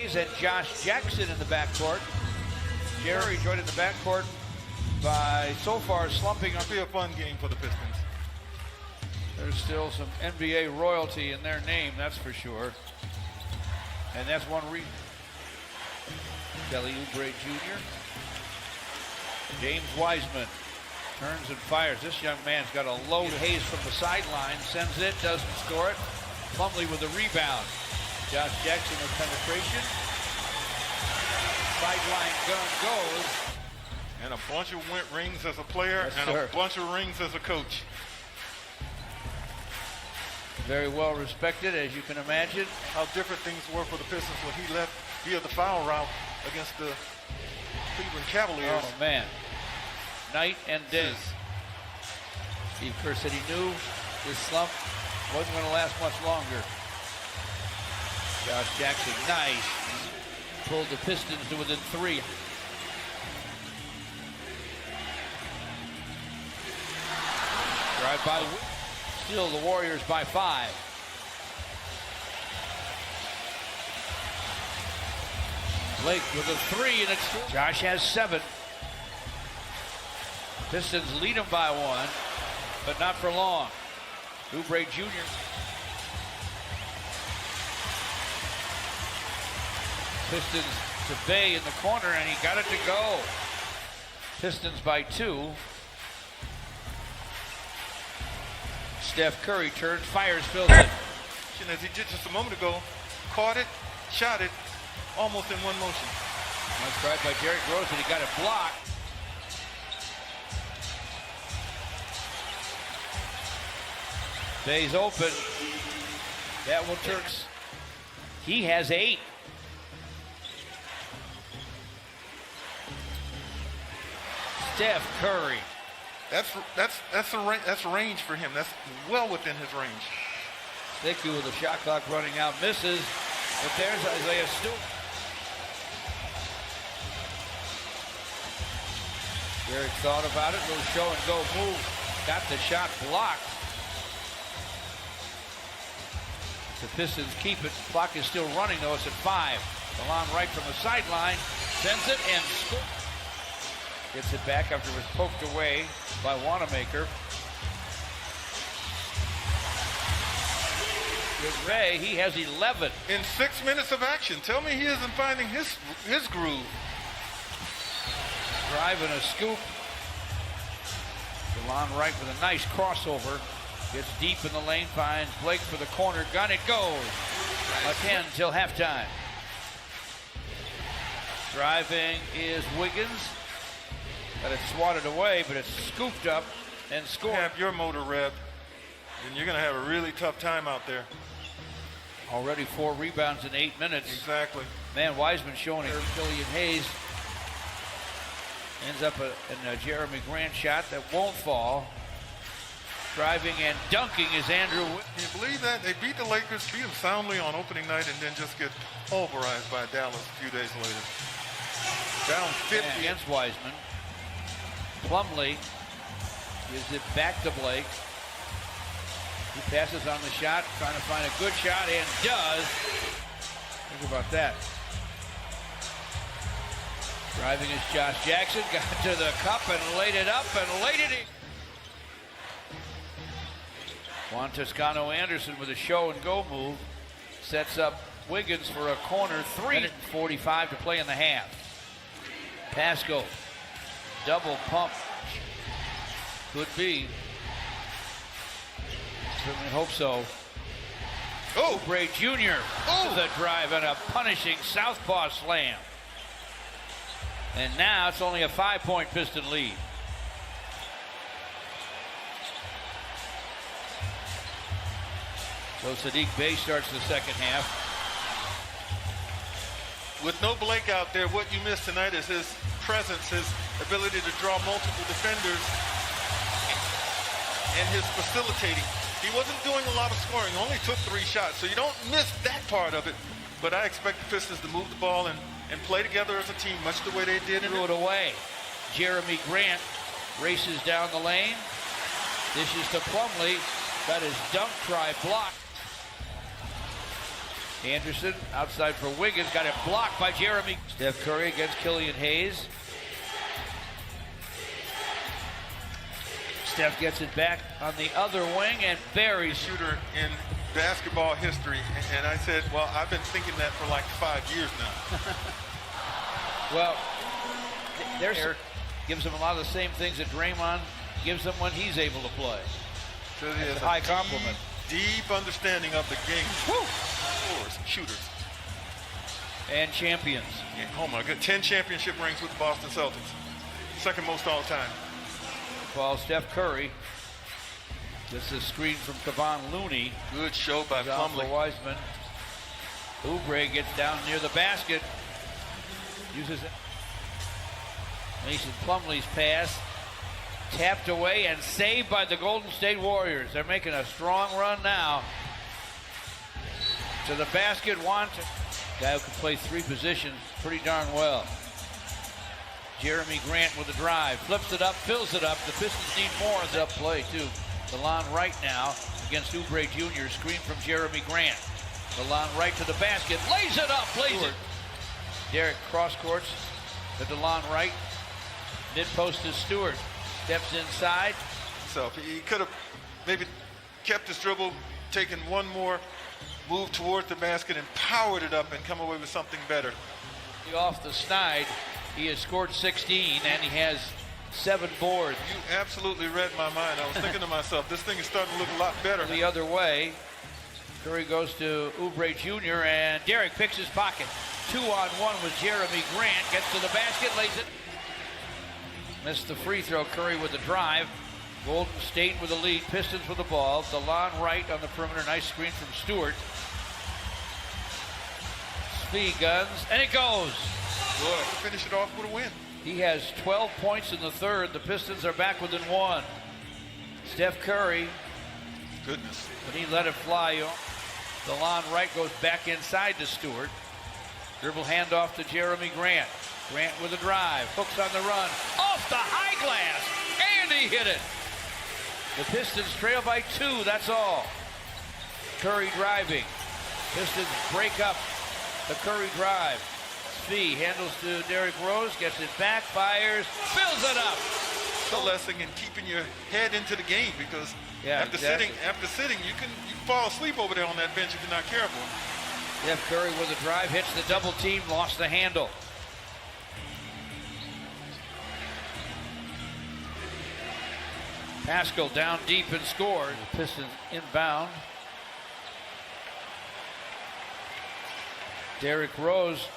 Hayes and Josh Jackson in the backcourt. Jerry joined in the backcourt by so far slumping. It'll be a fun game for the Pistons. There's still some NBA royalty in their name, that's for sure. And that's one reason. Kelly Oubre Jr. James Wiseman turns and fires. This young man's got a load. Hayes from the sideline sends it, doesn't score it. Plumlee with the rebound. Josh Jackson with penetration. Sideline gun goes. And a bunch of rings as a player, Yes, and sir. a bunch of rings as a coach. Very well respected, as you can imagine. How different things were for the Pistons when he left via the foul route against the Cleveland Cavaliers. Oh, man. Night and day. Steve Kerr said he knew this slump wasn't going to last much longer. Josh Jackson, nice. Pulled the Pistons to within 3. Drive by. Still the Warriors by 5. Blake with a 3, and it's Josh has 7. Pistons lead him by 1, but not for long. Oubre Jr. Pistons to Bay in the corner, and he got it to go. Pistons by 2. Steph Curry turns, fires, fills it. As he did just a moment ago, caught it, shot it, almost in one motion. Nice drive by Derrick Rose, and he got it blocked. Bay's open. That will turn. He has 8. Steph Curry. That's range for him. That's well within his range. Dickey with the shot clock running out, misses. But there's Isaiah Stewart. Derrick thought about it, little show and go move. Got the shot blocked. The Pistons keep it. Clock is still running though. It's at 5. Delon Wright from the sideline sends it and scores. Gets it back after it was poked away by Wanamaker. With Ray, he has 11. In 6 minutes of action. Tell me he isn't finding his groove. Drive and a scoop. Delon Wright with a nice crossover. Gets deep in the lane, finds Blake for the corner gun. It goes. A 10 till halftime. Driving is Wiggins. Got it swatted away, but it's scooped up and scored. Have your motor revved, and you're going to have a really tough time out there. Already 4 rebounds in 8 minutes. Exactly. Man, Wiseman showing it. Killian Hayes ends up in a Jeremy Grant shot that won't fall. Driving and dunking is Andrew. Can you believe that? They beat the Lakers, beat them soundly on opening night, and then just get pulverized by Dallas a few days later. Down 50. Against Wiseman. Plumlee gives it back to Blake. He passes on the shot, trying to find a good shot, and does. Think about that. Driving is Josh Jackson, got to the cup and laid it up and laid it in. Juan Toscano Anderson with a show and go move. Sets up Wiggins for a corner 3. 45 to play in the half. Pascal. Double pump. Could be. Certainly hope so. Oh! Oubre Jr. Oh! The drive and a punishing southpaw slam. And now it's only a 5-point Piston lead. So Saddiq Bey starts the second half. With no Blake out there, what you miss tonight is his presence, his ability to draw multiple defenders, and his facilitating. He wasn't doing a lot of scoring, only took 3 shots, so you don't miss that part of it. But I expect the Pistons to move the ball and play together as a team, much the way they did. Threw it away. Jeremy Grant races down the lane. Dishes to Plumlee. Got his dunk try blocked. Anderson outside for Wiggins, got it blocked by Jeremy. Steph Curry against Killian Hayes. Steph gets it back on the other wing and buries Shooter in basketball history, and I said, well, I've been thinking that for like 5 years now. Well, there's gives him a lot of the same things that Draymond gives him when he's able to play. So it's a high compliment. Deep understanding of the game. Woo! Shooters. And champions. Yeah, oh my God, 10 championship rings with the Boston Celtics. Second most all time. Ball, Steph Curry. This is a screen from Kevon Looney. Good show by Plumlee. Wiseman. Oubre gets down near the basket. Uses it. Mason Plumlee's pass. Tapped away and saved by the Golden State Warriors. They're making a strong run now. To the basket, guy who can play three positions pretty darn well. Jeremy Grant with a drive, flips it up, fills it up. The Pistons need more of that play too. DeLon Wright now against Oubre Jr. Screen from Jeremy Grant. DeLon Wright to the basket, lays it up, plays it. Derek cross courts to DeLon Wright. Mid post is Stewart. Steps inside. So he could have maybe kept his dribble, taken one more move towards the basket and powered it up and come away with something better. Off the snide, he has scored 16 and he has 7 boards. You absolutely read my mind. I was thinking to myself, this thing is starting to look a lot better. The other way, Curry goes to Oubre Jr. and Derek picks his pocket. 2-on-1 with Jeremy Grant, gets to the basket, lays it. Missed the free throw. Curry with the drive. Golden State with the lead. Pistons with the ball. DeLon Wright on the perimeter. Nice screen from Stewart. Speed guns, and it goes. Good. Finish it off with a win. He has 12 points in the third. The Pistons are back within 1. Steph Curry. Goodness. But he let it fly. DeLon Wright goes back inside to Stewart. Dribble handoff to Jeremy Grant. Grant with a drive, hooks on the run, off the high glass, and he hit it. The Pistons trail by 2, that's all. Curry driving. Pistons break up the Curry drive. Spee handles to Derrick Rose, gets it back, fires, fills it up. The lesson in keeping your head into the game, because after exactly. sitting, you can fall asleep over there on that bench if you're not careful. Steph Curry with a drive, hits the double team, lost the handle. Pascal down deep and scored. The Pistons inbound. Derrick Rose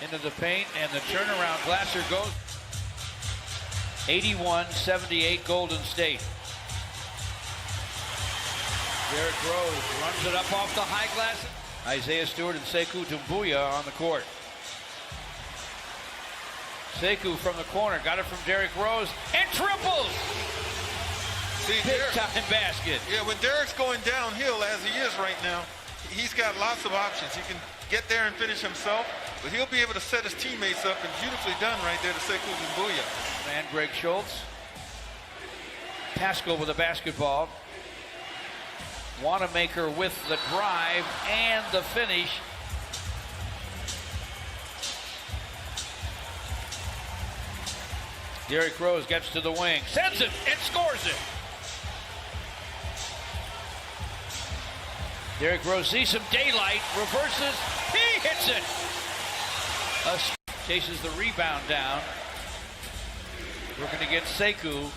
into the paint, and the turnaround. Glasser goes. 81-78 Golden State. Derrick Rose runs it up off the high glass. Isaiah Stewart and Sekou Doumbouya on the court. Sekou from the corner, got it from Derrick Rose, and triples! Big time basket. Yeah, when Derrick's going downhill, as he is right now, he's got lots of options. He can get there and finish himself, but he'll be able to set his teammates up, and beautifully done right there to Sekou Doumbouya. And Greg Schultz. Pascal with the basketball. Wanamaker with the drive and the finish. Derrick Rose gets to the wing, sends it, and scores it. Derrick Rose sees some daylight, reverses, he hits it. Chases the rebound down. Working against Sekou.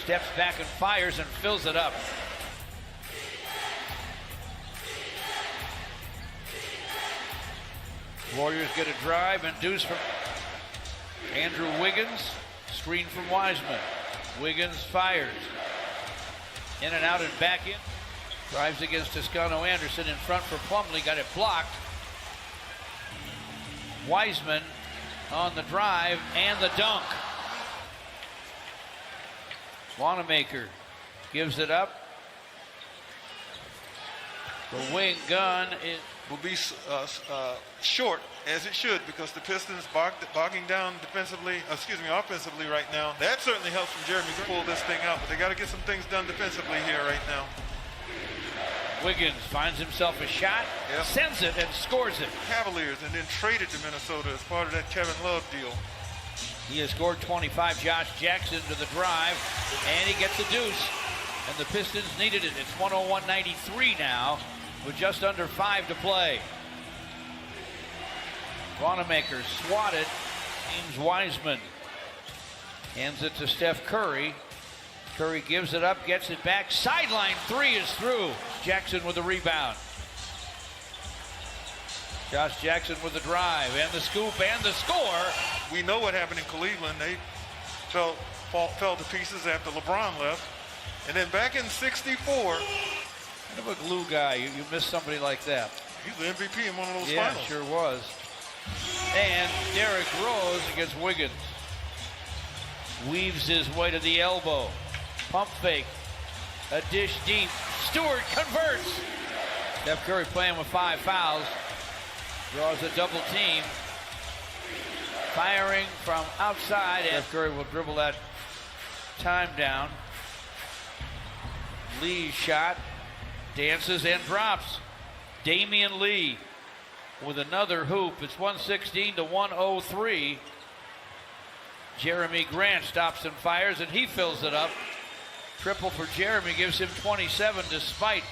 Steps back and fires and fills it up. Warriors get a drive and deuce from Andrew Wiggins. Screen from Wiseman. Wiggins fires. In and out and back in. Drives against Toscano Anderson in front for Plumlee. Got it blocked. Wiseman on the drive and the dunk. Wanamaker gives it up. The wing gun will be short, as it should, because the Pistons bogging down offensively right now. That certainly helps from Jeremy to pull this thing out, but they got to get some things done defensively here right now. Wiggins finds himself a shot, sends it, and scores it. Cavaliers, and then traded to Minnesota as part of that Kevin Love deal. He has scored 25. Josh Jackson to the drive, and he gets a deuce. And the Pistons needed it. It's 101-93 now, with just under 5 to play. Wanamaker swatted. James Wiseman hands it to Steph Curry. Curry gives it up, gets it back. Sideline three is through. Jackson with the rebound. Josh Jackson with the drive and the scoop and the score. We know what happened in Cleveland. They fell to pieces after LeBron left. And then back in '64. Kind of a glue guy. You miss somebody like that. He's the MVP in one of those yeah, finals. Sure was. And Derrick Rose against Wiggins. Weaves his way to the elbow. Pump fake. A dish deep. Stewart converts. Steph Curry playing with 5 fouls. Draws a double team. Firing from outside. And Steph Curry will dribble that time down. Lee's shot. Dances and drops. Damian Lee with another hoop. It's 116-103. Jeremy Grant stops and fires, and he fills it up. Triple for Jeremy gives him 27 despite